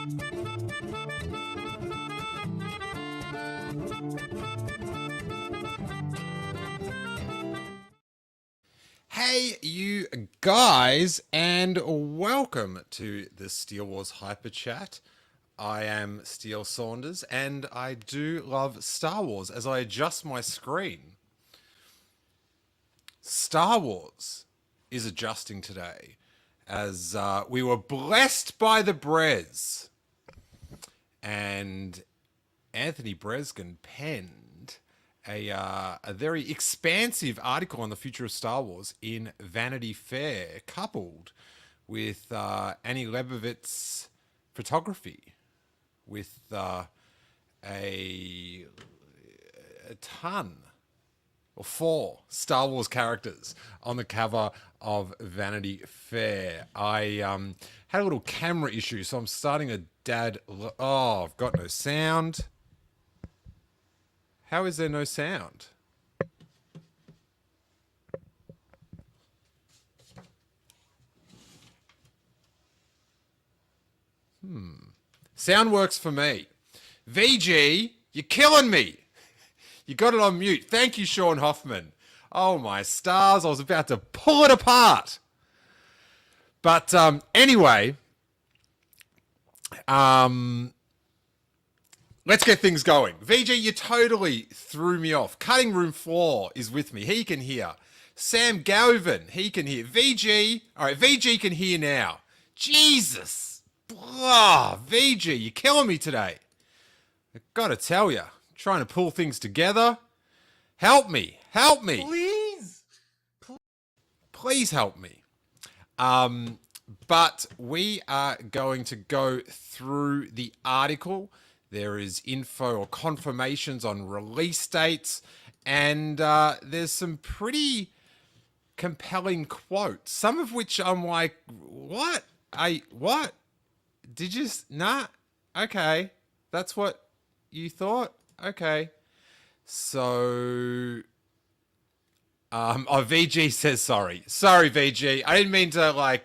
Hey, you guys, and welcome to the Steele Wars Hyper Chat. I am Steele Saunders, and I do love Star Wars. As I adjust my screen, Star Wars is adjusting today, as we were blessed by the Brez, and Anthony Breskin penned a very expansive article on the future of Star Wars in Vanity Fair, coupled with Annie Leibovitz's photography, with a ton or 4 Star Wars characters on the cover of Vanity Fair. I had a little camera issue, so I'm starting to oh, I've got no sound. How is there no sound? Sound works for me. VG, you're killing me. You got it on mute. Thank you, Sean Hoffman. Oh, my stars. I was about to pull it apart. But anyway, let's get things going. VG, you totally threw me off. Cutting Room Floor is with me. He can hear. Sam Galvin, he can hear. VG, all right, VG can hear now. Jesus. Blah, VG, you're killing me today. I gotta tell you, trying to pull things together. Help me. Help me. Please help me. But we are going to go through the article. There is info or confirmations on release dates, and there's some pretty compelling quotes, some of which I'm like, what? What? Did you? Nah. Okay. That's what you thought? Okay. So, VG says sorry. Sorry, VG. I didn't mean to I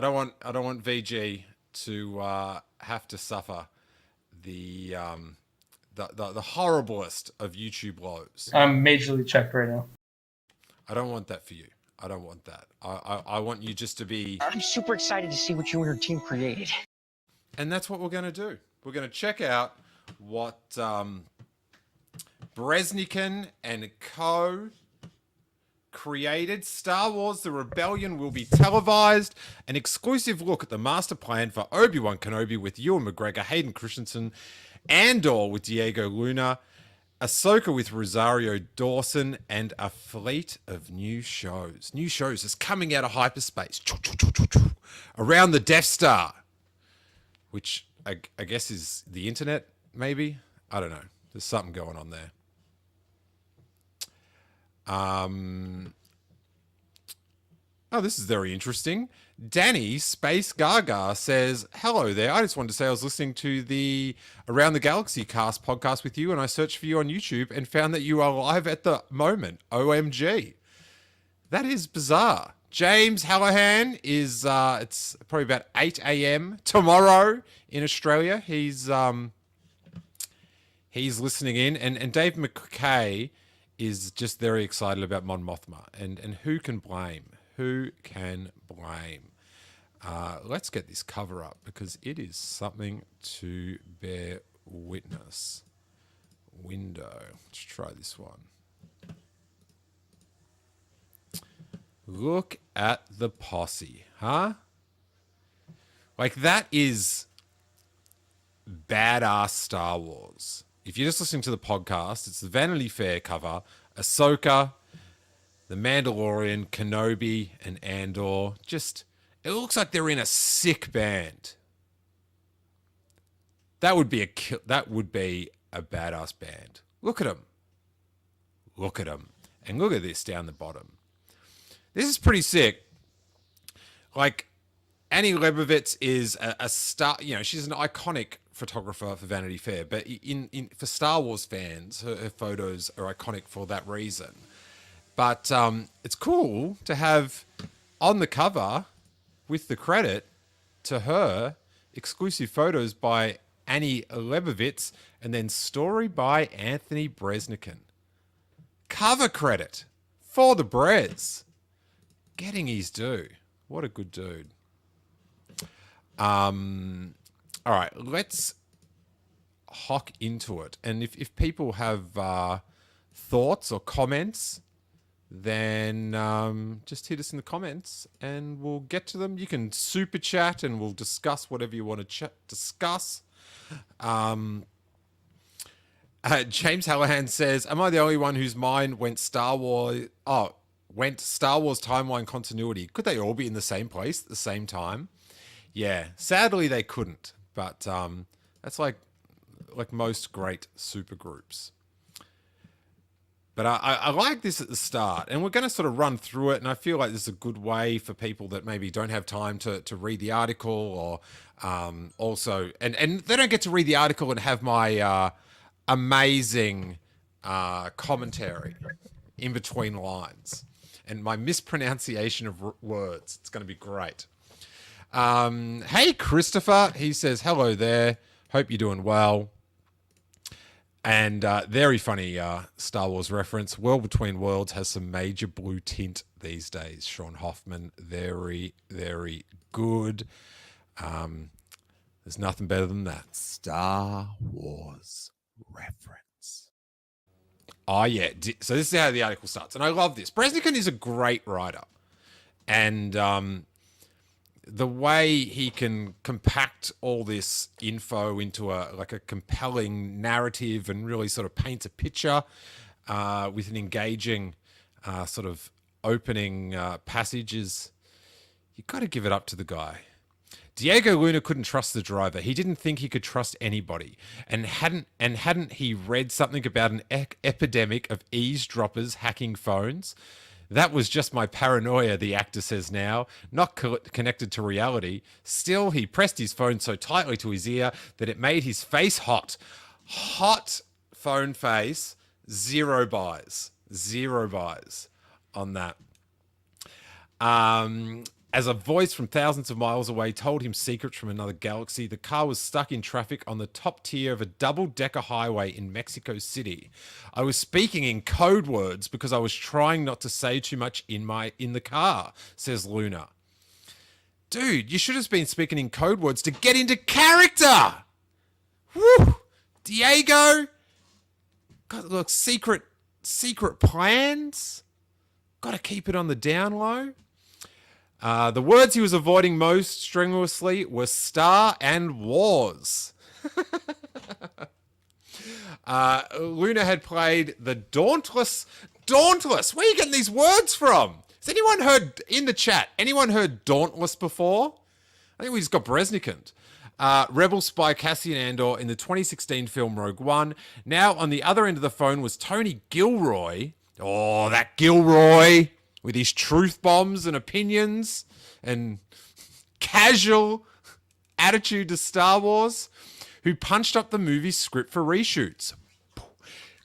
don't want VG to have to suffer the horriblest of YouTube lows. I'm majorly checked right now. I don't want that for you. I don't want that. I want you just to be... I'm super excited to see what you and your team created. And that's what we're going to do. We're going to check out what Bresnikan and co. created. Star Wars The Rebellion will be televised. An exclusive look at the master plan for Obi-Wan Kenobi with Ewan McGregor, Hayden Christensen, Andor with Diego Luna, Ahsoka with Rosario Dawson, and a fleet of new shows. New shows is coming out of hyperspace. Around the Death Star. Which I guess is the internet, maybe? I don't know. There's something going on there. Oh, this is very interesting. Danny Space Gaga says, hello there. I just wanted to say I was listening to the Around the Galaxy Cast podcast with you, and I searched for you on YouTube and found that you are live at the moment. OMG. That is bizarre. James Hallahan is, it's probably about 8 a.m. tomorrow in Australia. He's listening in, and Dave McKay is just very excited about Mon Mothma, and who can blame? Who can blame? Let's get this cover up because it is something to bear witness. Window. Let's try this one. Look at the posse, huh? Like, that is badass Star Wars. If you're just listening to the podcast, it's the Vanity Fair cover. Ahsoka, The Mandalorian, Kenobi, and Andor. Just, it looks like they're in a sick band. That would be a badass band. Look at them. Look at them. And look at this down the bottom. This is pretty sick. Like, Annie Leibovitz is a star. You know, she's an iconic photographer for Vanity Fair. But for Star Wars fans, her photos are iconic for that reason. But it's cool to have on the cover with the credit to her exclusive photos by Annie Lebovitz, and then story by Anthony Bresnikan. Cover credit for the Brez. Getting his due. What a good dude. All right, let's hock into it. And if people have thoughts or comments, then just hit us in the comments and we'll get to them. You can super chat and we'll discuss whatever you want to discuss. James Hallahan says, am I the only one whose mind went Star Wars timeline continuity? Could they all be in the same place at the same time? Yeah, sadly they couldn't, but that's like most great supergroups. But I like this at the start, and we're going to sort of run through it, and I feel like this is a good way for people that maybe don't have time to read the article, or also, and they don't get to read the article and have my amazing commentary in between lines, and my mispronunciation of words. It's going to be great. Hey, Christopher, he says, hello there. Hope you're doing well. And very funny Star Wars reference. World Between Worlds has some major blue tint these days. Sean Hoffman, very, very good. There's nothing better than that. Star Wars reference. Oh, yeah. So this is how the article starts. And I love this. Bresnikan is a great writer. And the way he can compact all this info into a compelling narrative and really sort of paints a picture with an engaging sort of opening passage is, you got to give it up to the guy. Diego Luna couldn't trust the driver. He didn't think he could trust anybody, and hadn't he read something about an epidemic of eavesdroppers hacking phones? That was just my paranoia, the actor says now, not connected to reality. Still, he pressed his phone so tightly to his ear that it made his face hot. Hot phone face, zero buys on that. As a voice from thousands of miles away told him secrets from another galaxy, the car was stuck in traffic on the top tier of a double-decker highway in Mexico City. I was speaking in code words because I was trying not to say too much in the car, says Luna. Dude, you should have been speaking in code words to get into character. Woo! Diego. Got look, secret plans. Got to keep it on the down low. The words he was avoiding most strenuously were Star and Wars. Luna had played the Dauntless. Where are you getting these words from? Has anyone heard, in the chat, anyone heard Dauntless before? I think we just got Bresnikan. Rebel spy Cassian Andor in the 2016 film Rogue One. Now on the other end of the phone was Tony Gilroy. Oh, that Gilroy! With his truth bombs and opinions and casual attitude to Star Wars, who punched up the movie's script for reshoots.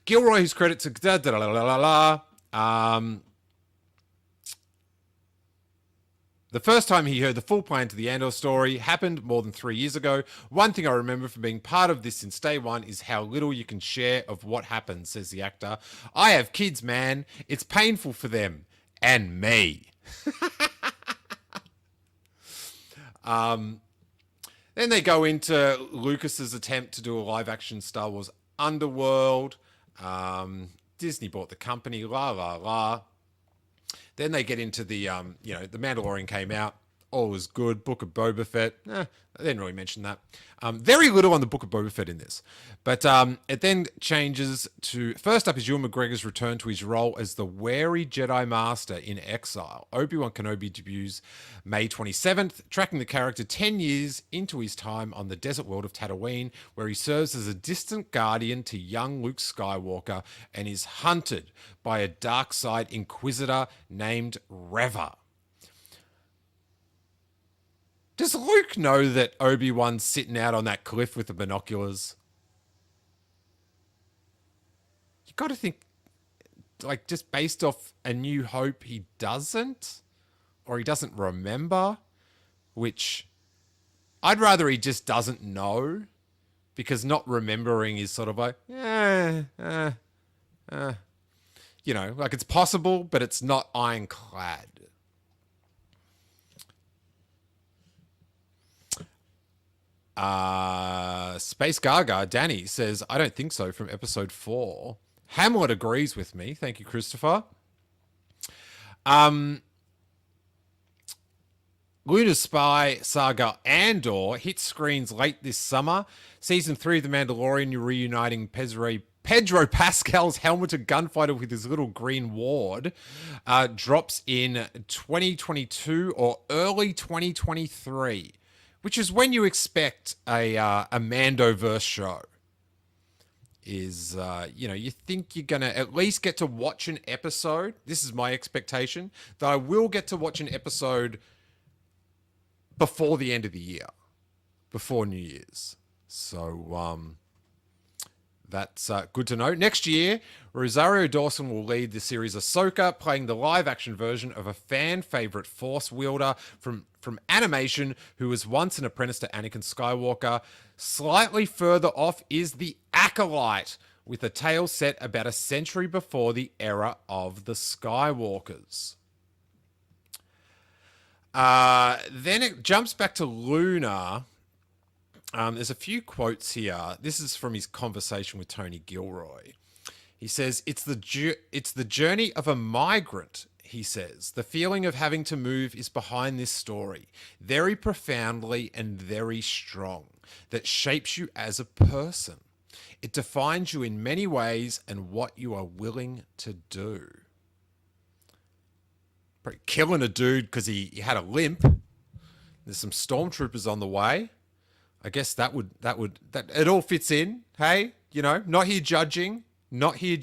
Gilroy, whose credit to the first time he heard the full plan to the Andor story happened more than 3 years ago. One thing I remember from being part of this since day one is how little you can share of what happened, says the actor. I have kids, man. It's painful for them. And me. Then they go into Lucas's attempt to do a live-action Star Wars Underworld. Disney bought the company, Then they get into the, the Mandalorian came out. All was good. Book of Boba Fett. I didn't really mention that. Very little on the Book of Boba Fett in this. But it then changes to... First up is Ewan McGregor's return to his role as the wary Jedi Master in Exile. Obi-Wan Kenobi debuts May 27th, tracking the character 10 years into his time on the desert world of Tatooine, where he serves as a distant guardian to young Luke Skywalker and is hunted by a dark side inquisitor named Reva. Does Luke know that Obi-Wan's sitting out on that cliff with the binoculars? You got to think, like, just based off A New Hope, he doesn't? Or he doesn't remember? Which I'd rather he just doesn't know, because not remembering is sort of like, you know, like it's possible, but it's not ironclad. Space Gaga, Danny says, I don't think so, from episode 4. Hamlet agrees with me. Thank you, Christopher. Lunar Spy Saga Andor hits screens late this summer. Season 3 of The Mandalorian reuniting Pedro Pascal's helmeted gunfighter with his little green ward drops in 2022 or early 2023, which is when you expect a Mandoverse show. Is, you know, you think you're going to at least get to watch an episode. This is my expectation, that I will get to watch an episode before the end of the year, before New Year's. So that's good to know. Next year, Rosario Dawson will lead the series Ahsoka, playing the live-action version of a fan-favorite Force wielder from animation who was once an apprentice to Anakin Skywalker. Slightly further off is The Acolyte, with a tale set about a century before the era of the Skywalkers. Then it jumps back to Luna. There's a few quotes here. This is from his conversation with Tony Gilroy. He says, it's the journey of a migrant, he says. The feeling of having to move is behind this story, very profoundly and very strong, that shapes you as a person. It defines you in many ways and what you are willing to do. Probably killing a dude because he had a limp. There's some stormtroopers on the way. I guess that it all fits in. Hey, you know, not here judging. Sam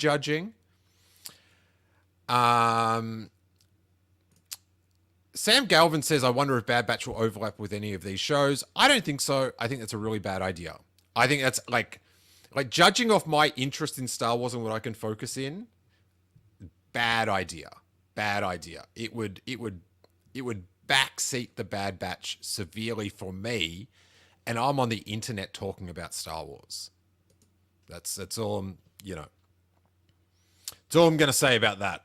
Galvin says, I wonder if Bad Batch will overlap with any of these shows. I don't think so. I think that's a really bad idea. I think that's like judging off my interest in Star Wars and what I can focus in. Bad idea. It would backseat the Bad Batch severely for me, and I'm on the internet talking about Star Wars. That's all I'm, you know. That's all I'm going to say about that.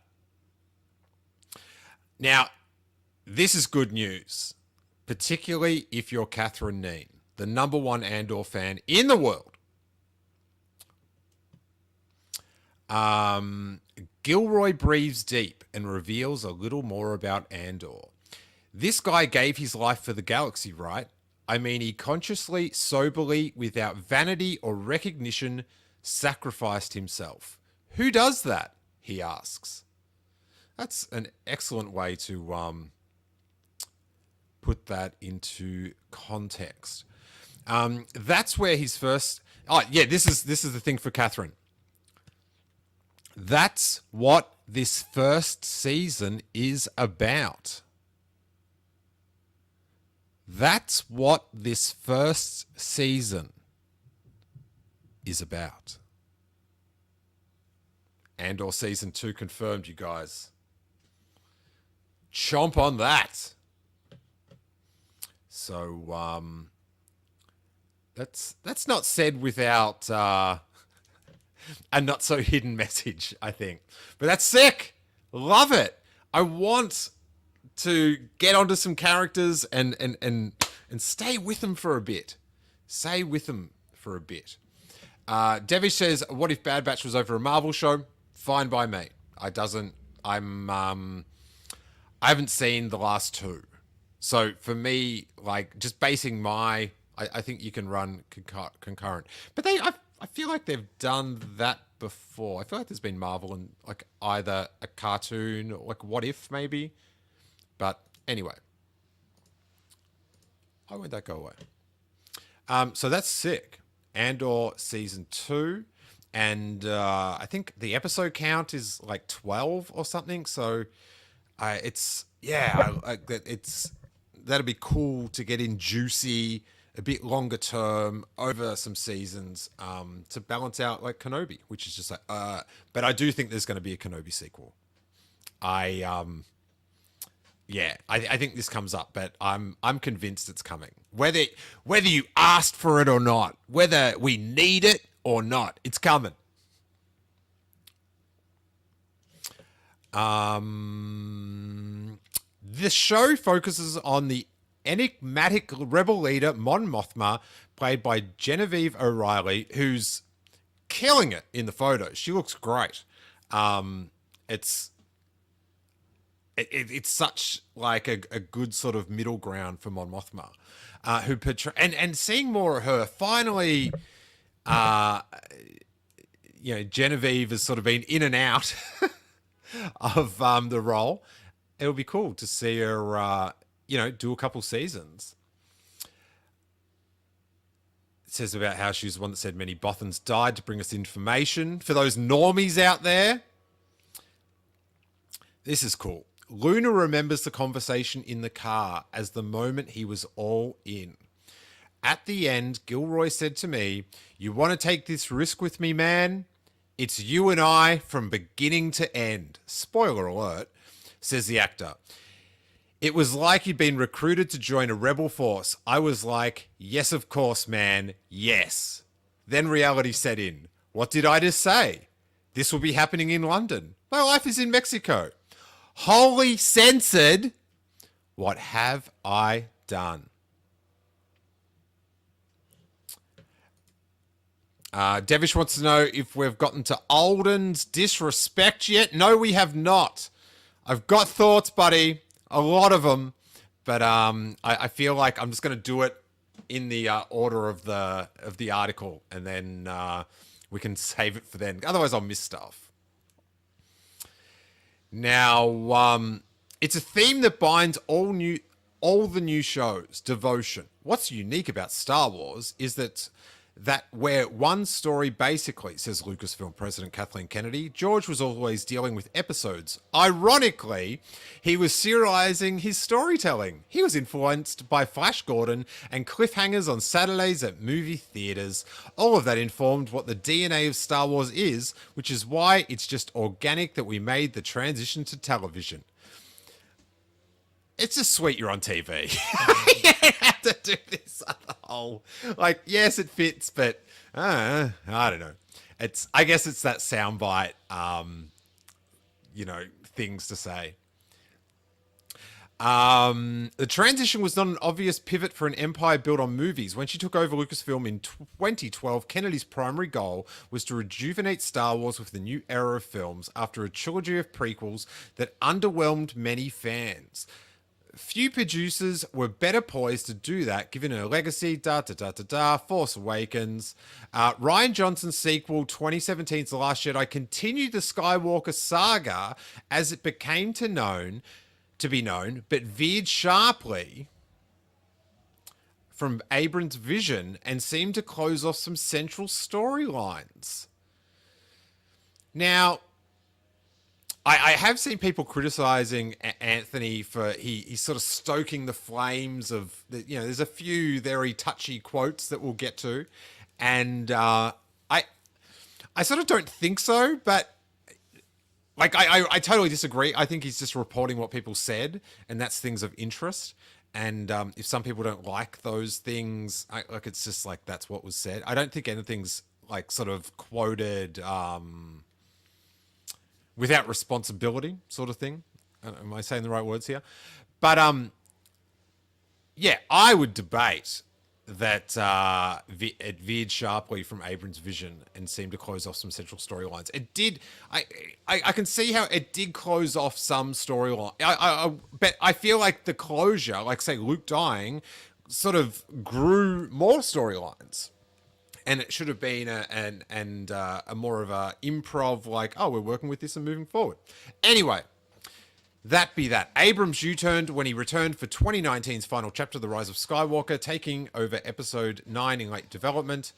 Now, this is good news, particularly if you're Catherine Neen, the #1 Andor fan in the world. Gilroy breathes deep and reveals a little more about Andor. This guy gave his life for the galaxy, right? I mean, he consciously, soberly, without vanity or recognition, sacrificed himself. Who does that? He asks. That's an excellent way to put that into context. That's where his first... Oh, yeah, this is the thing for Catherine. That's what this first season is about. That's what this first season is about. Andor Season 2 confirmed, you guys. Chomp on that. So, that's not said without a not so hidden message, I think. But that's sick. Love it. I want to get onto some characters and stay with them for a bit. Devish says, what if Bad Batch was over a Marvel show? Fine by me. I haven't seen the last 2. So for me, like, just basing my... I think you can run concurrent. But I feel like they've done that before. I feel like there's been Marvel and like either a cartoon or like What If maybe. But anyway. Why would that go away? So that's sick. Andor Season 2. And I think the episode count is like 12 or something. So it's, yeah, that'd be cool to get in juicy, a bit longer term over some seasons to balance out like Kenobi, which is just like, but I do think there's going to be a Kenobi sequel. Yeah, I think this comes up, but I'm convinced it's coming. Whether you asked for it or not, whether we need it or not, it's coming. The show focuses on the enigmatic rebel leader Mon Mothma, played by Genevieve O'Reilly, who's killing it in the photos. She looks great. It's such like a good sort of middle ground for Mon Mothma, who portray and seeing more of her. Finally, Genevieve has sort of been in and out of the role. It'll be cool to see her, do a couple seasons. It says about how she was the one that said many Bothans died to bring us information. For those normies out there, this is cool. Luna remembers the conversation in the car as the moment he was all in. At the end, Gilroy said to me, "You want to take this risk with me, man? It's you and I from beginning to end." Spoiler alert, says the actor. "It was like he'd been recruited to join a rebel force. I was like, yes, of course, man. Yes." Then reality set in. What did I just say? This will be happening in London. My life is in Mexico. Wholly censored. What have I done? Devish wants to know if we've gotten to Alden's disrespect yet. No, we have not. I've got thoughts, buddy. A lot of them. But I feel like I'm just going to do it in the order of the article, and then we can save it for then. Otherwise, I'll miss stuff. Now, it's a theme that binds all the new shows. Devotion. What's unique about Star Wars is that where one story basically, says Lucasfilm President Kathleen Kennedy, George was always dealing with episodes. Ironically, he was serializing his storytelling. He was influenced by Flash Gordon and cliffhangers on Saturdays at movie theaters. All of that informed what the DNA of Star Wars is, which is why it's just organic that we made the transition to television. It's just sweet you're on TV. You have to do this other whole, like, yes, it fits, but I don't know. I guess it's that soundbite, things to say. The transition was not an obvious pivot for an empire built on movies. When she took over Lucasfilm in 2012, Kennedy's primary goal was to rejuvenate Star Wars with the new era of films after a trilogy of prequels that underwhelmed many fans. Few producers were better poised to do that, given her legacy, Force Awakens. Rian Johnson's sequel, 2017's The Last Jedi, continued the Skywalker saga as it became to be known, but veered sharply from Abrams' vision and seemed to close off some central storylines. Now, I have seen people criticizing Anthony for he's sort of stoking the flames of there's a few very touchy quotes that we'll get to, and I sort of don't think so, but like I totally disagree. I think he's just reporting what people said, and that's things of interest. And if some people don't like those things, it's just like that's what was said. I don't think anything's like sort of quoted without responsibility, sort of thing. Am I saying the right words here? But I would debate that it veered sharply from Abrams' vision and seemed to close off some central storylines. It did. I can see how it did close off some storyline. But I feel like the closure, like say Luke dying, sort of grew more storylines. And it should have been a more of a improv, like, oh, we're working with this and moving forward. Anyway, that be that. Abrams U-turned when he returned for 2019's final chapter, The Rise of Skywalker, taking over episode 9 in late development.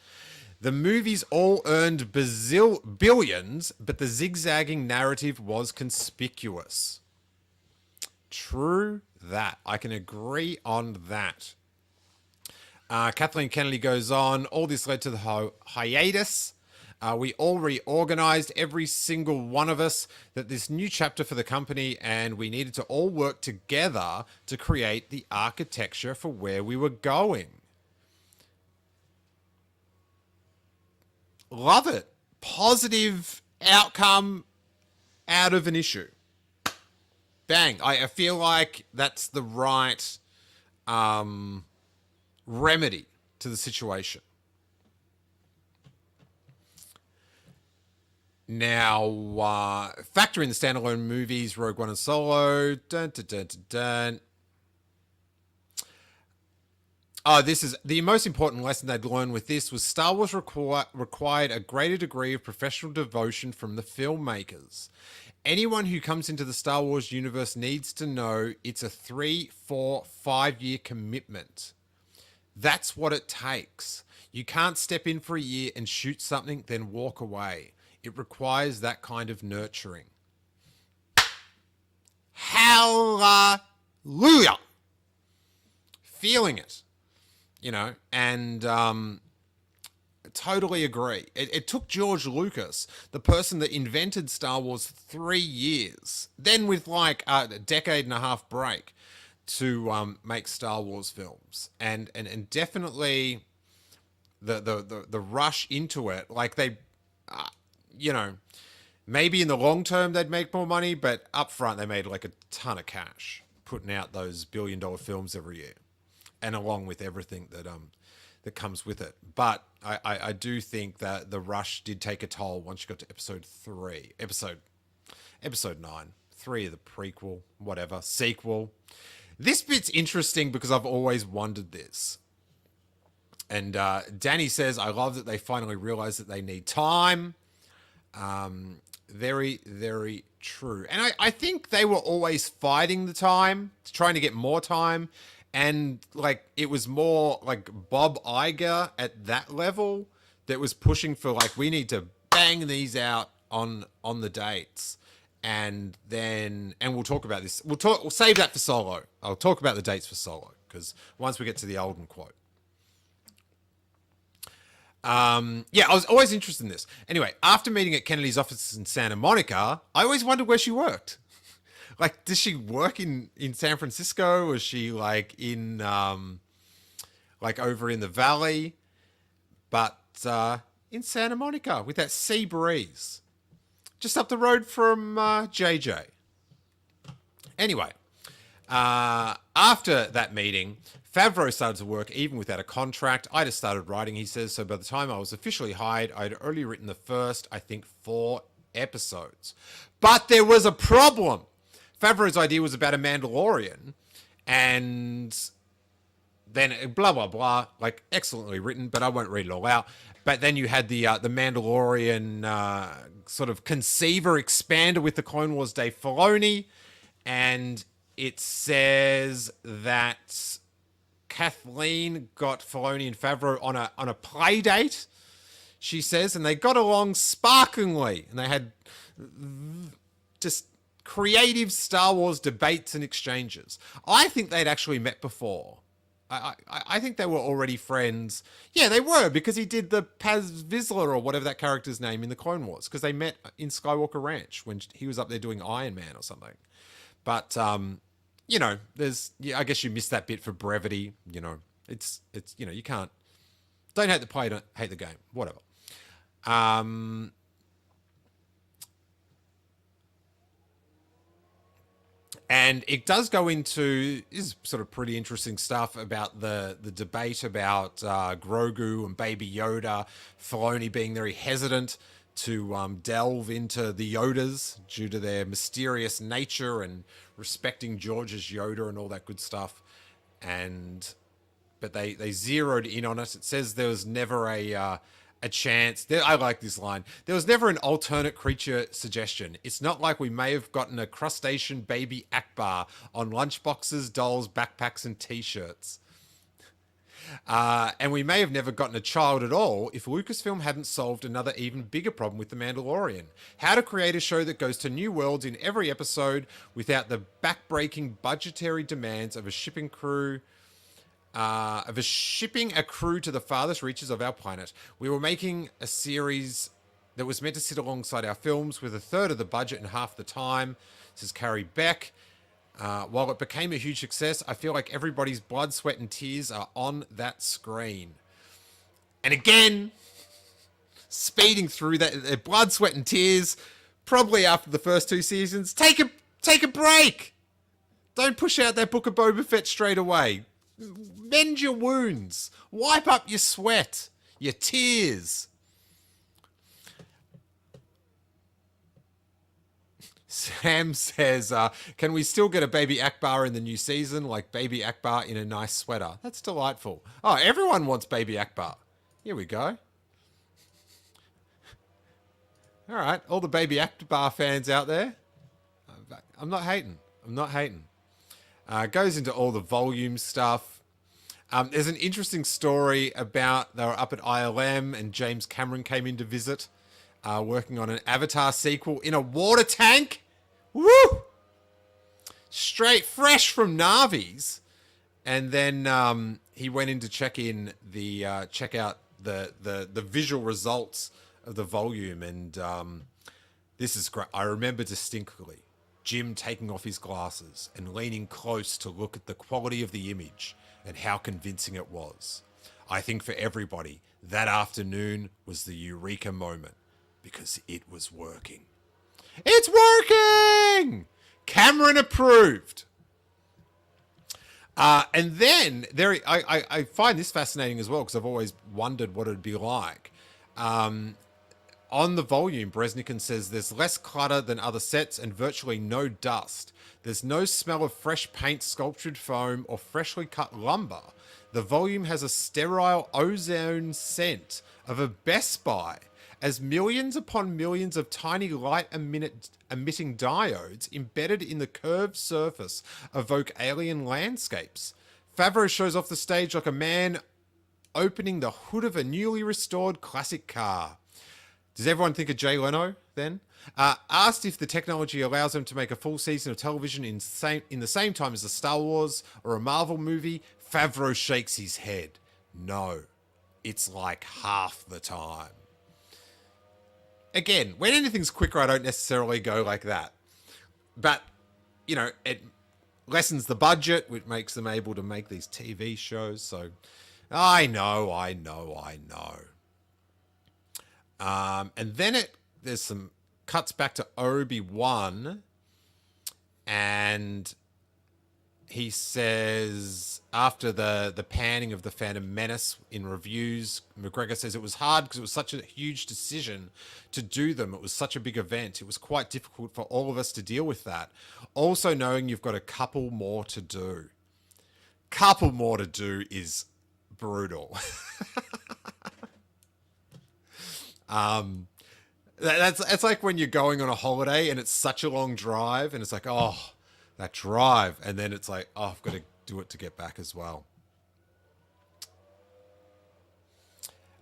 The movies all earned billions, but the zigzagging narrative was conspicuous. True that. I can agree on that. Kathleen Kennedy goes on. All this led to the hiatus We all reorganized, every single one of us, that this new chapter for the company, and we needed to all work together to create the architecture for where we were going. Love it. Positive outcome out of an issue. Bang. I feel like that's the right remedy to the situation. Now, factor in the standalone movies, Rogue One and Solo. Dun, dun, dun, dun, dun. Oh, this is the most important lesson they'd learned with this was Star Wars required a greater degree of professional devotion from the filmmakers. Anyone who comes into the Star Wars universe needs to know it's a 3, 4, 5-year commitment. That's what it takes. You can't step in for a year and shoot something, then walk away. It requires that kind of nurturing. Hallelujah! Feeling it. You know, and totally agree. It took George Lucas, the person that invented Star Wars, 3 years, then with like a decade and a half break, to make Star Wars films, and definitely the rush into it. Like they, you know, maybe in the long term they'd make more money, but up front they made like a ton of cash putting out those billion-dollar films every year. And along with everything that that comes with it. But I do think that the rush did take a toll once you got to episode 9, 3 of the prequel, whatever, sequel. This bit's interesting because I've always wondered this. And Danny says, I love that they finally realized that they need time. Very, very true. And I think they were always fighting the time, trying to get more time. And like it was more like Bob Iger at that level that was pushing for like, we need to bang these out on the dates. And then, and we'll talk about this. We'll save that for Solo. I'll talk about the dates for Solo because once we get to the Alden quote. Yeah, I was always interested in this. Anyway, after meeting at Kennedy's office in Santa Monica, I always wondered where she worked. Like, does she work in San Francisco? Or is she like in, like over in the valley? But in Santa Monica with that sea breeze. Just up the road from JJ. Anyway, after that meeting, Favreau started to work even without a contract. I just started writing, he says. So by the time I was officially hired, I'd already written the first, I think, 4 episodes. But there was a problem. Favreau's idea was about a Mandalorian, and then blah, blah, blah, like excellently written, but I won't read it all out. But then you had the Mandalorian sort of conceiver, expander with the Clone Wars Dave Filoni, and it says that Kathleen got Filoni and Favreau on a play date, she says, and they got along sparklingly, and they had just creative Star Wars debates and exchanges. I think they'd actually met before. I think they were already friends. Yeah, they were, because he did the Paz Vizsla or whatever that character's name in the Clone Wars, because they met in Skywalker Ranch when he was up there doing Iron Man or something. But, you know, I guess you missed that bit for brevity. You know, it's you know, you can't, don't hate the play, don't hate the game, whatever. And it does go into is sort of pretty interesting stuff about the debate about Grogu and Baby Yoda, Filoni being very hesitant to delve into the Yodas due to their mysterious nature and respecting George's Yoda and all that good stuff. But they zeroed in on it. It says there was never a chance. I like this line. There was never an alternate creature suggestion. It's not like we may have gotten a crustacean baby Akbar on lunchboxes, dolls, backpacks, and t-shirts. And we may have never gotten a child at all if Lucasfilm hadn't solved another even bigger problem with The Mandalorian. How to create a show that goes to new worlds in every episode without the back-breaking budgetary demands of shipping a crew to the farthest reaches of our planet. We were making a series that was meant to sit alongside our films with a third of the budget and half the time, says Carrie Beck. While it became a huge success, I feel like everybody's blood, sweat, and tears are on that screen. And again, speeding through that, blood, sweat, and tears, probably after the first 2 seasons. Take a break. Don't push out that Book of Boba Fett straight away. Mend your wounds. Wipe up your sweat, your tears. Sam says, can we still get a Baby Akbar in the new season, like Baby Akbar in a nice sweater? That's delightful. Oh, everyone wants Baby Akbar. Here we go. All right, all the Baby Akbar fans out there. I'm not hating. Goes into all the volume stuff. There's an interesting story about they were up at ILM and James Cameron came in to visit, working on an Avatar sequel in a water tank. Woo! Straight fresh from Navi's. And then he went in to check out the visual results of the volume, and this is great. I remember distinctly Jim taking off his glasses and leaning close to look at the quality of the image and how convincing it was. I think for everybody, that afternoon was the eureka moment because it was working. It's working! Cameron approved. And then I find this fascinating as well because I've always wondered what it'd be like. On the volume, Bresnikan says there's less clutter than other sets and virtually no dust. There's no smell of fresh paint, sculptured foam, or freshly cut lumber. The volume has a sterile ozone scent of a Best Buy, as millions upon millions of tiny light-emitting diodes embedded in the curved surface evoke alien landscapes. Favreau shows off the stage like a man opening the hood of a newly restored classic car. Does everyone think of Jay Leno then? Asked if the technology allows them to make a full season of television in the same time as a Star Wars or a Marvel movie, Favreau shakes his head. No, it's like half the time. Again, when anything's quicker, I don't necessarily go like that. But, you know, it lessens the budget, which makes them able to make these TV shows. So, I know. And then there's some cuts back to Obi-Wan, and he says after the panning of the Phantom Menace in reviews, McGregor says it was hard because it was such a huge decision to do them. It was such a big event. It was quite difficult for all of us to deal with that. Also knowing you've got a couple more to do. Couple more to do is brutal. It's like when you're going on a holiday and it's such a long drive and it's like, oh, that drive. And then it's like, oh, I've got to do it to get back as well.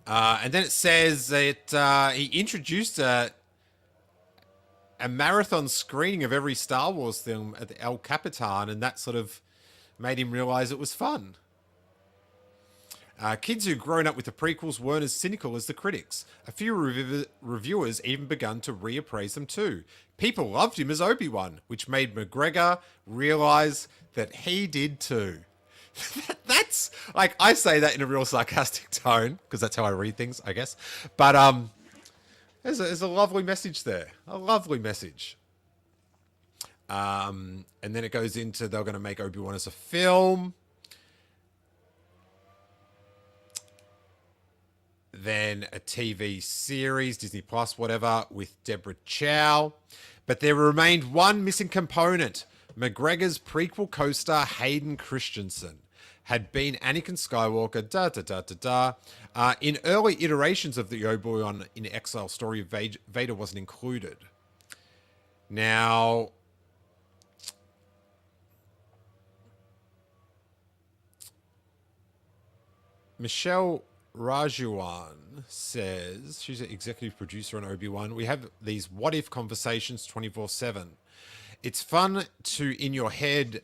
And then it says that he introduced a marathon screening of every Star Wars film at the El Capitan, and that sort of made him realize it was fun. Kids who'd grown up with the prequels weren't as cynical as the critics. A few reviewers even begun to reappraise them too. People loved him as Obi-Wan, which made McGregor realize that he did too. That's, like, I say that in a real sarcastic tone, because that's how I read things, I guess. But there's a lovely message there. A lovely message. And then it goes into they're going to make Obi-Wan as a film. Then a TV series, Disney Plus, whatever, with Deborah Chow. But there remained one missing component. McGregor's prequel co-star Hayden Christensen had been Anakin Skywalker, in early iterations of the Obi-Wan in Exile story, Vader wasn't included. Now, Michelle Rajuan says, she's an executive producer on Obi-Wan, we have these what-if conversations 24/7. It's fun to, in your head,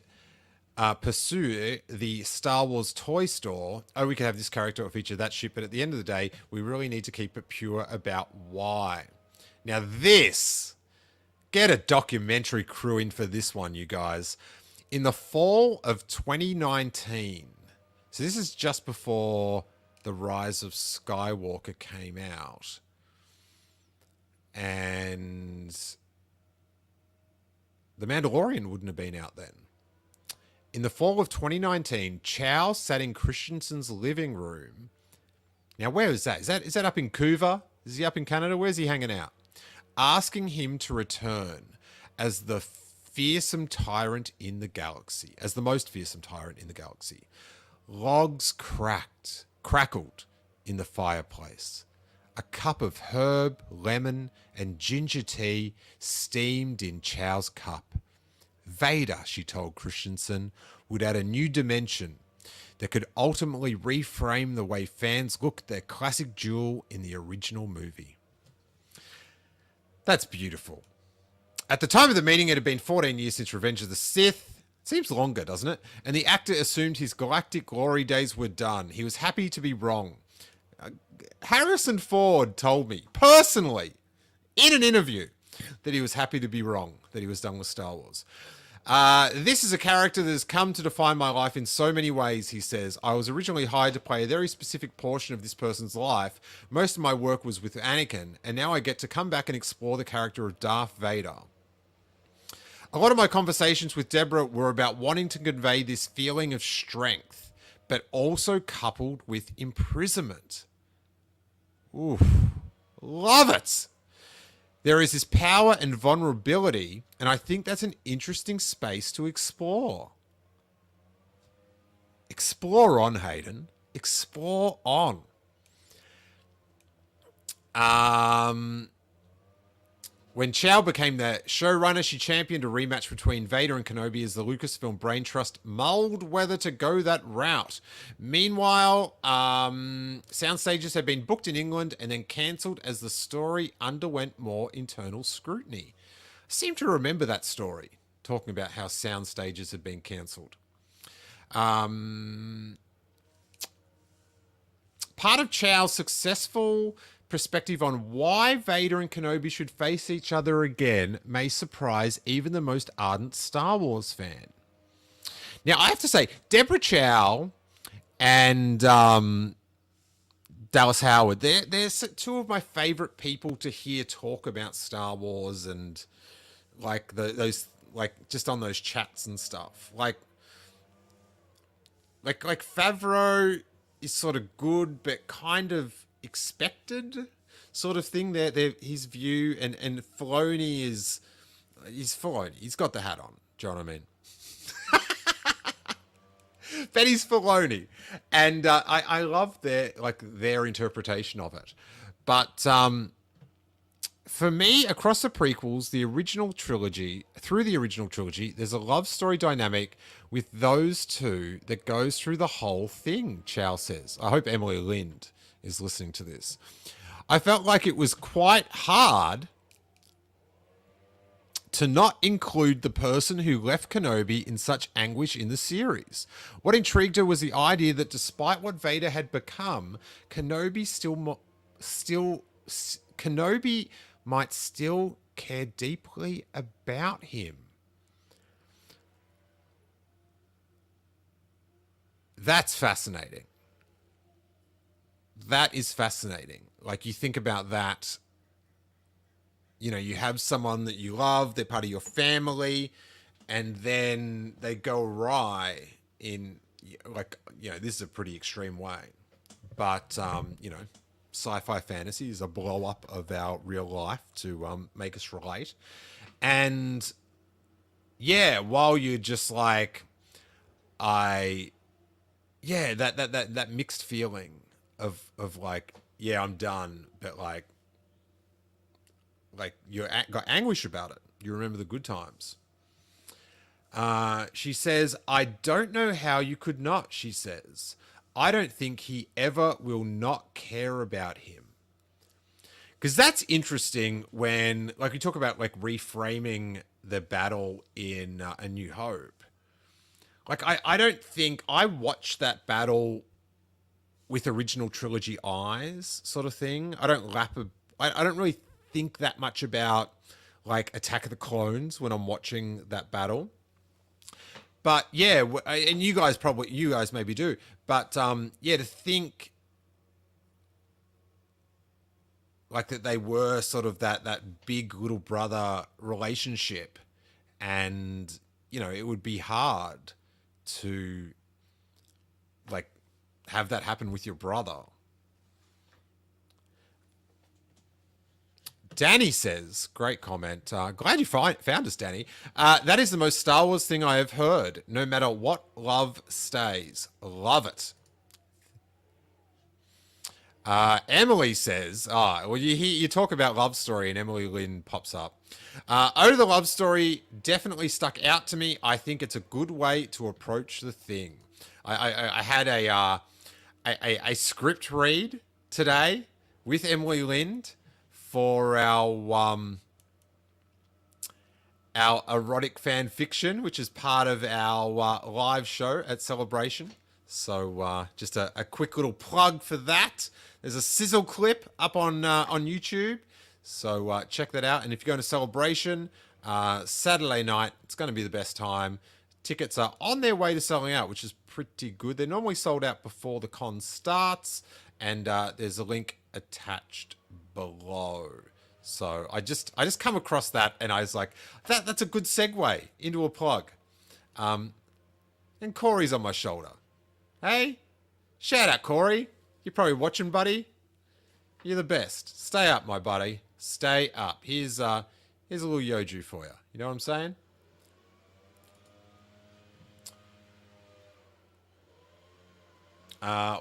pursue the Star Wars toy store. Oh, we could have this character or feature that shit, but at the end of the day, we really need to keep it pure about why. Now this, get a documentary crew in for this one, you guys. In the fall of 2019, so this is just before The Rise of Skywalker came out, and The Mandalorian wouldn't have been out then. In the fall of 2019, Chow sat in Christensen's living room. Now, where is that? Is that up in Vancouver? Is he up in Canada? Where's he hanging out? Asking him to return as the fearsome tyrant in the galaxy, as the most fearsome tyrant in the galaxy. Logs crackled in the fireplace. A cup of herb, lemon, and ginger tea steamed in Chow's cup. Vader, she told Christensen, would add a new dimension that could ultimately reframe the way fans look at their classic duel in the original movie. That's beautiful. At the time of the meeting, it had been 14 years since Revenge of the Sith. Seems longer, doesn't it? And the actor assumed his galactic glory days were done. He was happy to be wrong. Harrison Ford told me, personally, in an interview, that he was happy to be wrong, that he was done with Star Wars. This is a character that has come to define my life in so many ways, he says. I was originally hired to play a very specific portion of this person's life. Most of my work was with Anakin, and now I get to come back and explore the character of Darth Vader. A lot of my conversations with Deborah were about wanting to convey this feeling of strength, but also coupled with imprisonment. Oof. Love it! There is this power and vulnerability, and I think that's an interesting space to explore. Explore on, Hayden. Explore on. When Chow became the showrunner, she championed a rematch between Vader and Kenobi as the Lucasfilm brain trust mulled whether to go that route. Meanwhile, sound stages had been booked in England and then cancelled as the story underwent more internal scrutiny. I seem to remember that story, talking about how sound stages had been cancelled. Part of Chow's successful perspective on why Vader and Kenobi should face each other again may surprise even the most ardent Star Wars fan. Now, I have to say, Deborah Chow and Dallas Howard, they're two of my favorite people to hear talk about Star Wars and like those just on those chats and stuff. Like Favreau is sort of good, but kind of expected sort of thing. His view, and Filoni he's Filoni. He's got the hat on. Do you know what I mean? But he's Filoni, and I love their interpretation of it. But for me, across the prequels, through the original trilogy, there's a love story dynamic with those two that goes through the whole thing. Chow says. I hope Emily Lind is listening to this. I felt like it was quite hard to not include the person who left Kenobi in such anguish in the series. What intrigued her was the idea that despite what Vader had become, Kenobi might still care deeply about him. That's fascinating. That is fascinating. Like, you think about that, you have someone that you love, they're part of your family, and then they go awry in, this is a pretty extreme way. But, sci-fi fantasy is a blow up of our real life to make us relate. And, yeah, while you're just like, that mixed feeling of like, yeah, I'm done, but like you got anguish about it. You remember the good times. She says, I don't know how you could not, she says. I don't think he ever will not care about him. Because that's interesting when, like, we talk about like reframing the battle in A New Hope. Like, I don't think I watched that battle with original trilogy eyes, sort of thing. I don't really think that much about like Attack of the Clones when I'm watching that battle. But yeah, and you guys maybe do. But yeah, to think like that they were sort of that big little brother relationship, and you know, it would be hard to like have that happen with your brother. Danny says, great comment. Glad you found us, Danny. That is the most Star Wars thing I have heard. No matter what, love stays. Love it. Emily says, well, you talk about love story and Emily Lynn pops up. Oh, the love story definitely stuck out to me. I think it's a good way to approach the thing. I had a script read today with Emily Lind for our erotic fan fiction, which is part of our live show at Celebration. So just a quick little plug for that. There's a sizzle clip up on YouTube, so check that out. And if you're going to Celebration Saturday night, it's going to be the best time. Tickets are on their way to selling out, which is pretty good. They're normally sold out before the con starts, and there's a link attached below. So I just come across that, and I was like, that's a good segue into a plug. And Corey's on my shoulder. Hey, shout out Corey. You're probably watching, buddy. You're the best. Stay up, my buddy. Stay up. Here's a little Yoju for you. You know what I'm saying?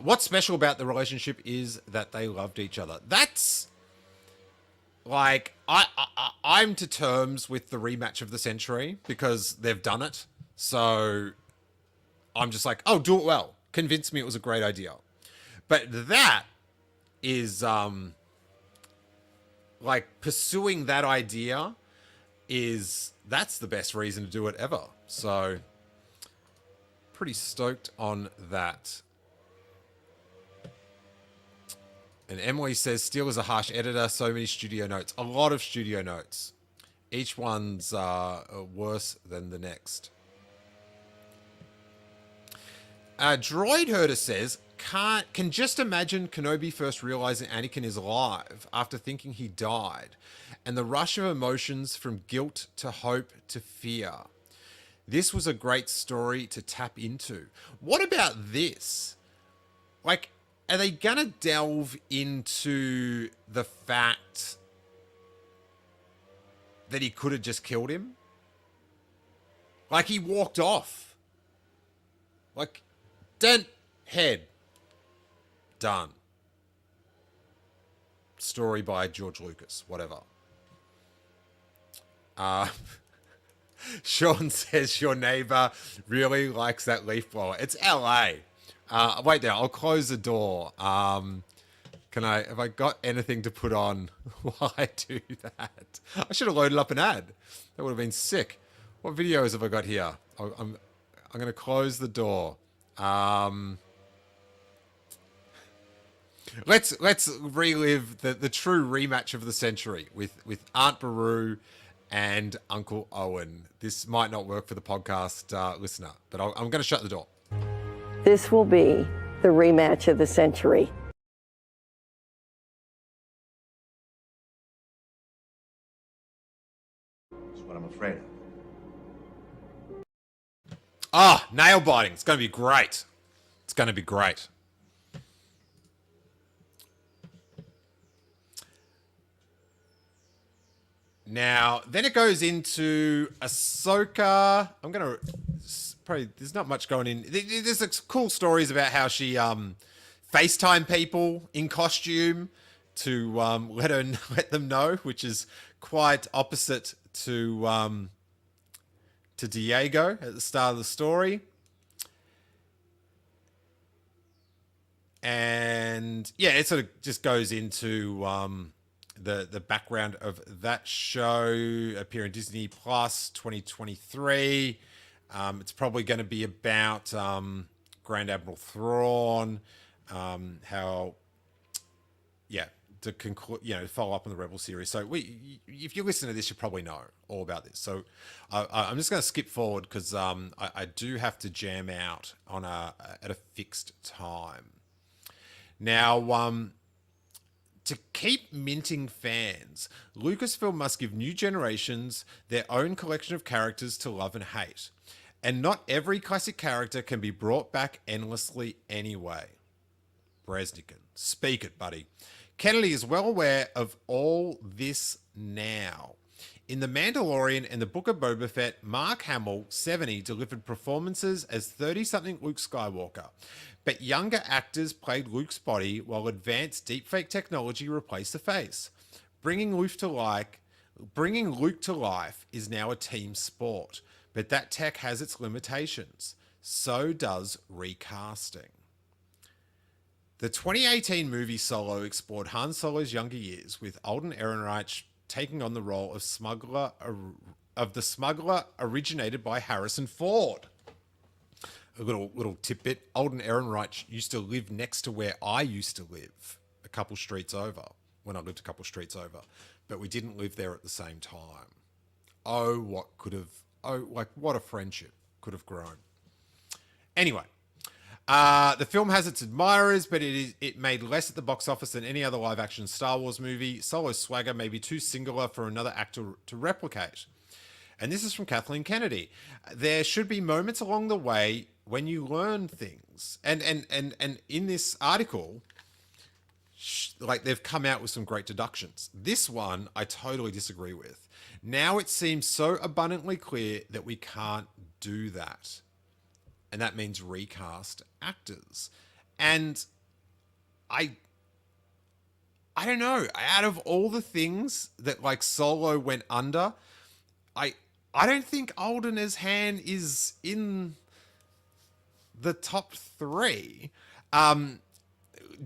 What's special about the relationship is that they loved each other. That's like I'm to terms with the rematch of the century because they've done it. So I'm just like, oh, do it well. Convince me it was a great idea. But that is like pursuing that idea that's the best reason to do it ever. So pretty stoked on that. And Emily says, Steele is a harsh editor. So many studio notes. A lot of studio notes. Each one's worse than the next. Droid Herder says, can just imagine Kenobi first realizing Anakin is alive after thinking he died, and the rush of emotions from guilt to hope to fear. This was a great story to tap into. What about this? Like, are they gonna delve into the fact that he could have just killed him? Like, he walked off. Like, dent, head. Done. Story by George Lucas, whatever. Sean says your neighbor really likes that leaf blower. It's LA. Wait there, I'll close the door. Have I got anything to put on while I do that? I should have loaded up an ad. That would have been sick. What videos have I got here? I'm going to close the door. Let's relive the true rematch of the century with Aunt Beru and Uncle Owen. This might not work for the podcast listener, but I'm going to shut the door. This will be the rematch of the century. That's what I'm afraid of. Nail biting. It's going to be great. It's going to be great. Now, then it goes into Ahsoka. I'm going to... Probably, there's not much going in. There's cool stories about how she FaceTime people in costume to let them know, which is quite opposite to Diego at the start of the story. And yeah, it sort of just goes into the background of that show, appearing Disney Plus 2023. It's probably going to be about Grand Admiral Thrawn, how to conclude, follow up on the Rebel series. So if you listen to this, you probably know all about this. So I'm just going to skip forward because I do have to jam out at a fixed time. Now, to keep minting fans, Lucasfilm must give new generations their own collection of characters to love and hate. And not every classic character can be brought back endlessly anyway. Breznikan, speak it, buddy. Kennedy is well aware of all this now. In The Mandalorian and the Book of Boba Fett, Mark Hamill, 70, delivered performances as 30-something Luke Skywalker. But younger actors played Luke's body while advanced deepfake technology replaced the face. Bringing Luke to life is now a team sport, but that tech has its limitations. So does recasting. The 2018 movie Solo explored Han Solo's younger years, with Alden Ehrenreich taking on the role of the smuggler originated by Harrison Ford. A little tidbit: Alden Ehrenreich used to live next to where I used to live, a couple streets over, when I lived a couple streets over, but we didn't live there at the same time. What a friendship could have grown. Anyway. The film has its admirers, but it made less at the box office than any other live-action Star Wars movie. Solo's swagger may be too singular for another actor to replicate. And this is from Kathleen Kennedy. There should be moments along the way when you learn things. And in this article, they've come out with some great deductions. This one, I totally disagree with. Now it seems so abundantly clear that we can't do that. And that means recast actors. And I don't know. Out of all the things that Solo went under, I don't think Alden as Han is in the top 3.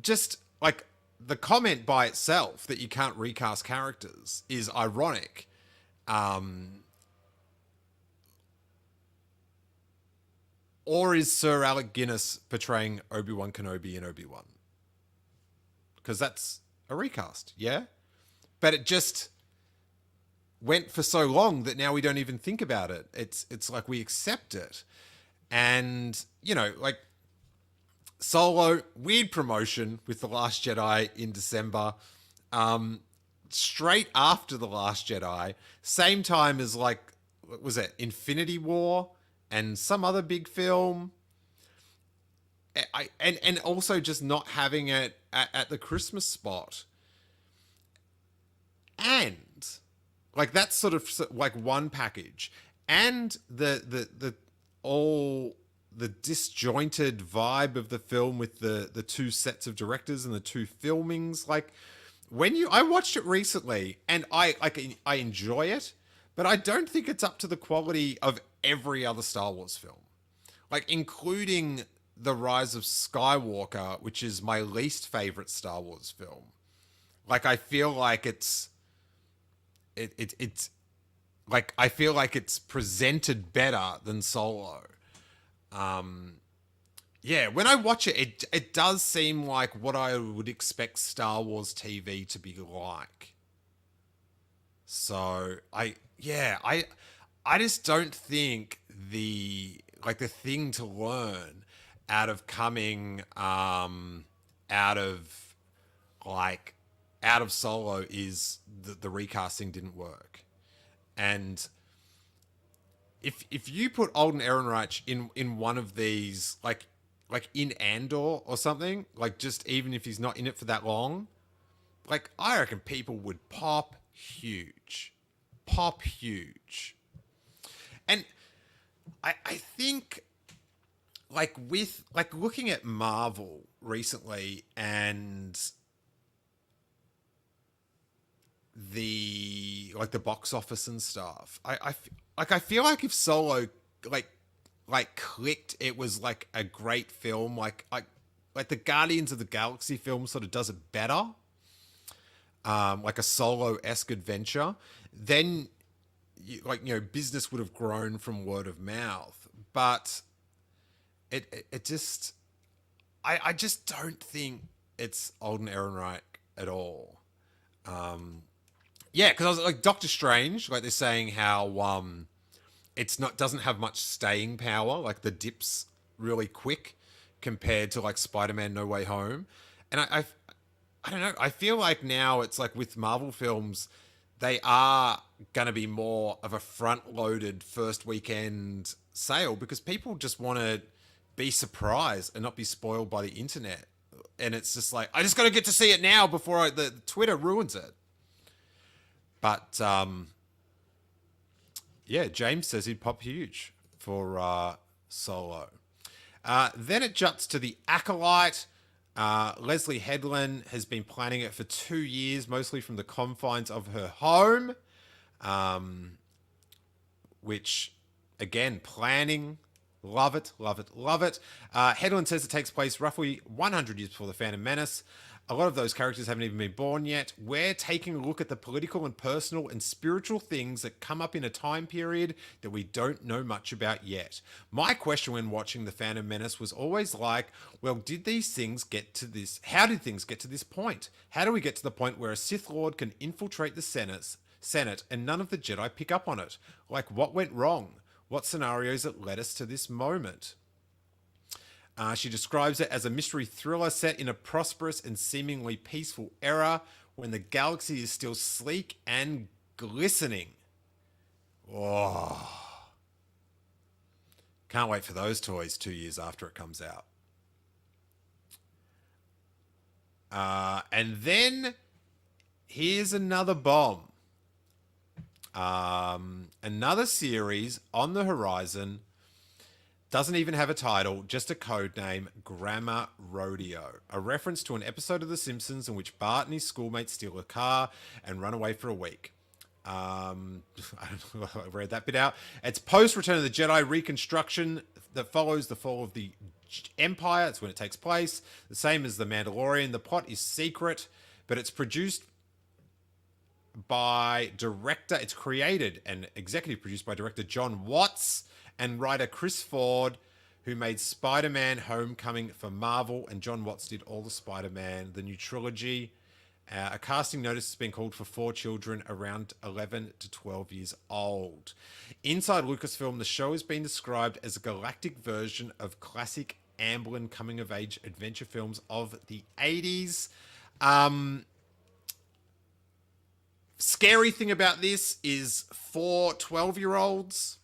Just the comment by itself that you can't recast characters is ironic. Or is Sir Alec Guinness portraying Obi-Wan Kenobi in Obi-Wan? Because that's a recast, yeah? But it just went for so long that now we don't even think about it. It's like we accept it. And, Solo, weird promotion with The Last Jedi in December. Straight after The Last Jedi, same time as what was it, Infinity War? And some other big film, and also just not having it at the Christmas spot, and that's sort of one package, and the disjointed vibe of the film with the two sets of directors and the two filmings. I watched it recently, and I enjoy it, but I don't think it's up to the quality of every other Star Wars film, including The Rise of Skywalker, which is my least favorite Star Wars film. I feel like it's I feel like it's presented better than Solo. When I watch it, it does seem like what I would expect Star Wars TV to be like. So I just don't think the thing to learn out of coming out of Solo is that the recasting didn't work. And if you put Alden Ehrenreich in one of these, in Andor or something, just even if he's not in it for that long, I reckon people would pop huge. And I think with looking at Marvel recently and the box office and stuff, I feel like if Solo clicked, it was a great film, like the Guardians of the Galaxy film sort of does it better, a Solo-esque adventure, then business would have grown from word of mouth. But it just, I just don't think it's Alden Ehrenreich at all. Yeah, because I was like Doctor Strange, like they're saying how it's not doesn't have much staying power, like the dip's really quick compared to like Spider-Man No Way Home. And I don't know, I feel like now it's like with Marvel films, they are going to be more of a front-loaded first weekend sale because people just want to be surprised and not be spoiled by the internet. And it's just like I just got to get to see it now before the Twitter ruins it. But yeah, James says he'd pop huge for Solo. Then it juts to The Acolyte. Leslie Headland has been planning it for 2 years, mostly from the confines of her home. Which, again, planning. Love it, love it, love it. Headland says it takes place roughly 100 years before The Phantom Menace. A lot of those characters haven't even been born yet. We're taking a look at the political and personal and spiritual things that come up in a time period that we don't know much about yet. My question when watching The Phantom Menace was always like, well, did these things get to this? How did things get to this point? How do we get to the point where a Sith Lord can infiltrate the Senate and none of the Jedi pick up on it? Like, what went wrong? What scenarios that led us to this moment? She describes it as a mystery thriller set in a prosperous and seemingly peaceful era when the galaxy is still sleek and glistening. Oh. Can't wait for those toys 2 years after it comes out. And then here's another bomb. Another series on the horizon. Doesn't even have a title, just a code name, Grammar Rodeo. A reference to an episode of The Simpsons in which Bart and his schoolmates steal a car and run away for a week. I read that bit out. It's post Return of the Jedi reconstruction that follows the fall of the Empire. That's when it takes place. The same as The Mandalorian. The plot is secret, but it's produced by director. It's created and executive produced by director John Watts and writer Chris Ford, who made Spider-Man Homecoming for Marvel, and John Watts did all the Spider-Man, the new trilogy. A casting notice has been called for 4 children around 11 to 12 years old. Inside Lucasfilm, the show has been described as a galactic version of classic Amblin coming-of-age adventure films of the 80s. Scary thing about this is for 12-year-olds.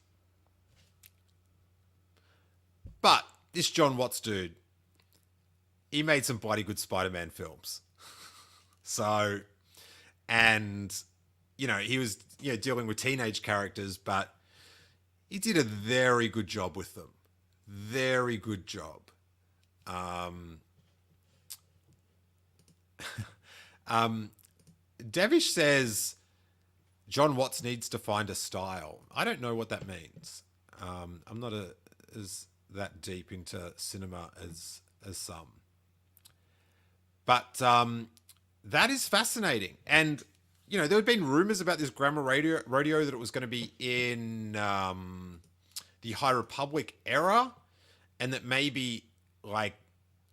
But this John Watts dude, he made some bloody good Spider-Man films. So, and, you know, he was, you know, dealing with teenage characters, but he did a very good job with them. Very good job. Devish says John Watts needs to find a style. I don't know what that means. I'm not as that deep into cinema as some. But that is fascinating. And, you know, there had been rumors about this Grammar Rodeo that it was going to be in the High Republic era, and that maybe, like,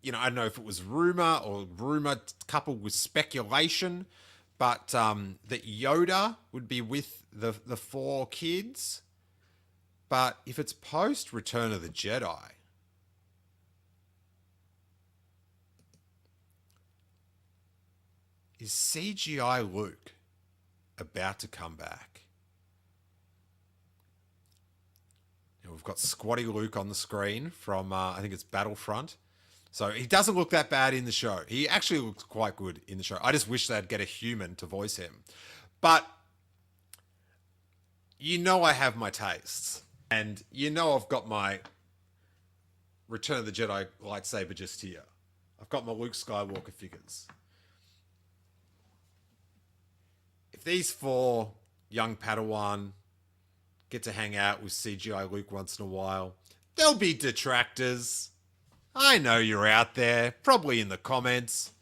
you know, I don't know if it was rumor or rumor coupled with speculation, but that Yoda would be with the 4 kids. But if it's post Return of the Jedi, is CGI Luke about to come back? Now we've got Squatty Luke on the screen from, I think it's Battlefront. So he doesn't look that bad in the show. He actually looks quite good in the show. I just wish they'd get a human to voice him. But you know I have my tastes. And you know I've got my Return of the Jedi lightsaber just here. I've got my Luke Skywalker figures. If these 4 young Padawan get to hang out with CGI Luke once in a while, there'll be detractors. I know you're out there, probably in the comments.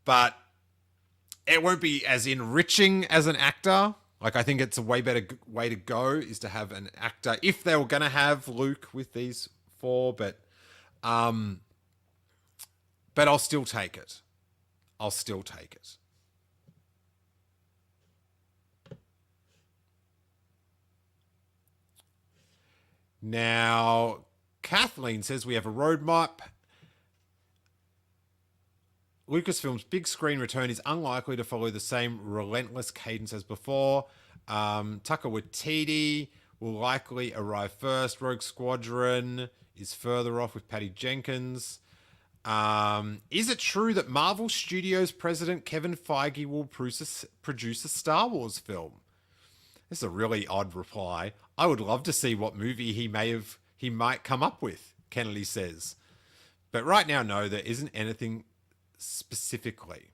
But it won't be as enriching as an actor. Like, I think it's a way better way to go is to have an actor, if they were going to have Luke with these 4, but I'll still take it. I'll still take it. Now, Kathleen says we have a roadmap. Lucasfilm's big screen return is unlikely to follow the same relentless cadence as before. Taika Waititi will likely arrive first. Rogue Squadron is further off with Patty Jenkins. Is it true that Marvel Studios president Kevin Feige will produce a Star Wars film? This is a really odd reply. I would love to see what movie he might come up with, Kennedy says. But right now, no, there isn't anything specifically.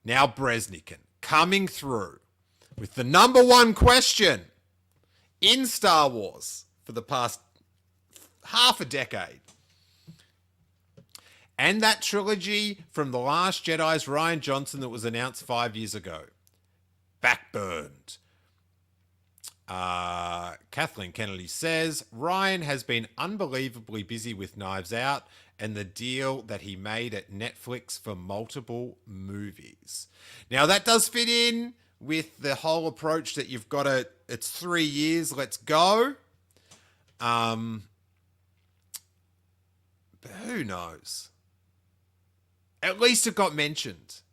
Now Bresnikan coming through with the number one question in Star Wars for the past half a decade. And that trilogy from The Last Jedi's Rian Johnson that was announced 5 years ago. Backburned. Kathleen Kennedy says, Ryan has been unbelievably busy with Knives Out and the deal that he made at Netflix for multiple movies. Now, that does fit in with the whole approach that you've got it's 3 years, let's go. But who knows? At least it got mentioned.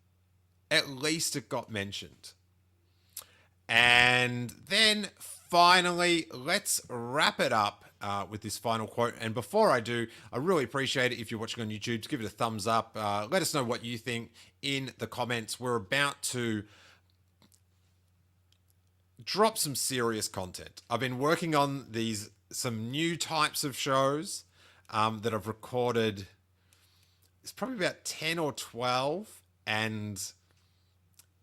And then finally, let's wrap it up with this final quote. And before I do, I really appreciate it if you're watching on YouTube to give it a thumbs up. Let us know what you think in the comments. We're about to drop some serious content. I've been working on some new types of shows that I've recorded. It's probably about 10 or 12, and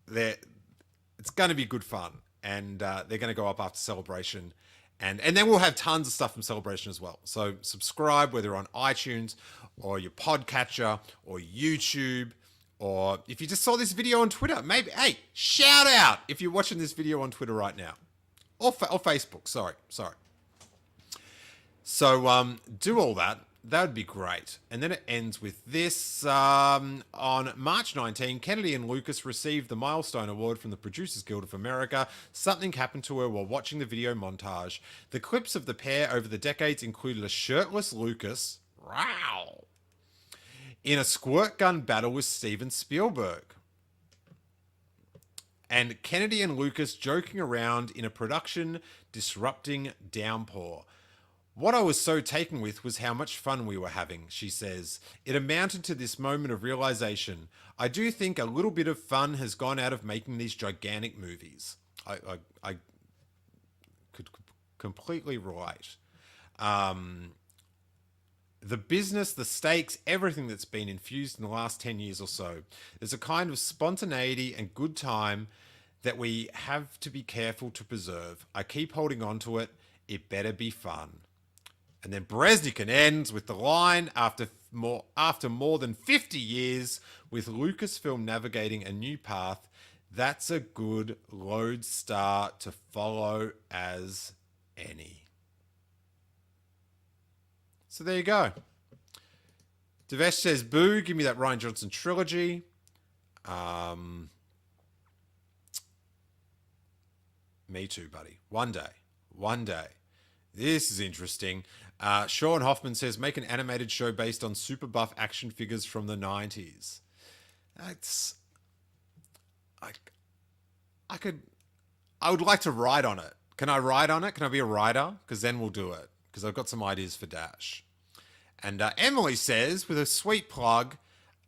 it's going to be good fun. And they're going to go up after Celebration. And then we'll have tons of stuff from Celebration as well. So subscribe, whether on iTunes or your podcatcher or YouTube, or if you just saw this video on Twitter, maybe, hey, shout out if you're watching this video on Twitter right now. Or Facebook, sorry. So do all that. That would be great. And then it ends with this. On March 19, Kennedy and Lucas received the Milestone Award from the Producers Guild of America. Something happened to her while watching the video montage. The clips of the pair over the decades included a shirtless Lucas, wow, in a squirt gun battle with Steven Spielberg. And Kennedy and Lucas joking around in a production disrupting downpour. What I was so taken with was how much fun we were having, she says. It amounted to this moment of realization. I do think a little bit of fun has gone out of making these gigantic movies. I could completely relate. The business, the stakes, everything that's been infused in the last 10 years or so. There's a kind of spontaneity and good time that we have to be careful to preserve. I keep holding on to it. It better be fun. And then Bresnikan ends with the line, after more than 50 years with Lucasfilm navigating a new path, that's a good lodestar to follow as any. So there you go. Devesh says, boo, give me that Rian Johnson trilogy. Me too, buddy. One day. This is interesting. Sean Hoffman says, make an animated show based on super buff action figures from the 90s. I would like to write on it. Can I write on it? Can I be a writer? Because then we'll do it. Because I've got some ideas for Dash. And Emily says, with a sweet plug,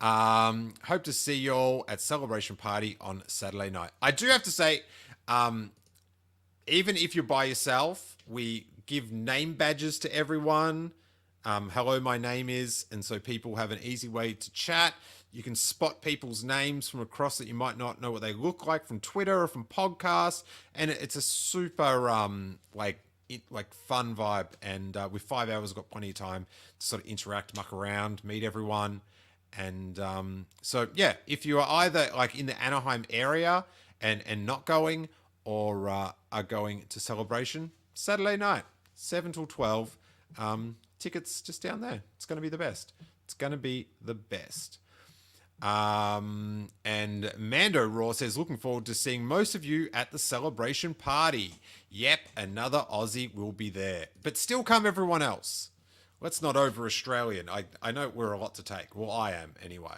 hope to see you all at Celebration Party on Saturday night. I do have to say, even if you're by yourself, we give name badges to everyone. Hello, my name is. And so people have an easy way to chat. You can spot people's names from across that you might not know what they look like from Twitter or from podcasts. And it's a super, fun vibe. And with 5 hours, I've got plenty of time to sort of interact, muck around, meet everyone. And so, yeah, if you are either like in the Anaheim area and not going, or are going to Celebration, Saturday night, 7 till 12. Tickets just down there. It's going to be the best. And Mando Raw says, looking forward to seeing most of you at the celebration party. Yep, another Aussie will be there. But still come everyone else. Let's not over Australian. I know we're a lot to take. Well, I am anyway.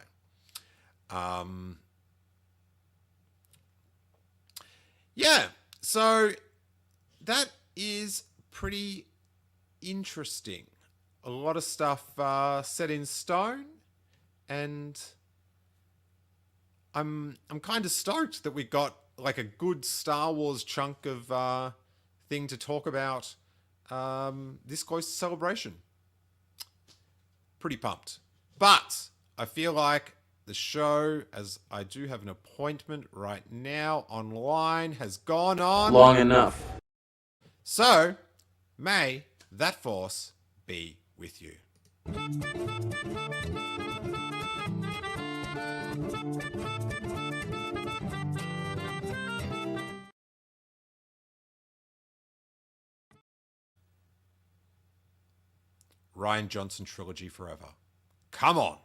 Yeah, so that is pretty interesting. A lot of stuff set in stone, and I'm kind of stoked that we got like a good Star Wars chunk of thing to talk about this close to Celebration. Pretty pumped. But I feel like the show, as I do have an appointment right now online, has gone on long enough. So, may that force be with you. Rian Johnson trilogy forever. Come on.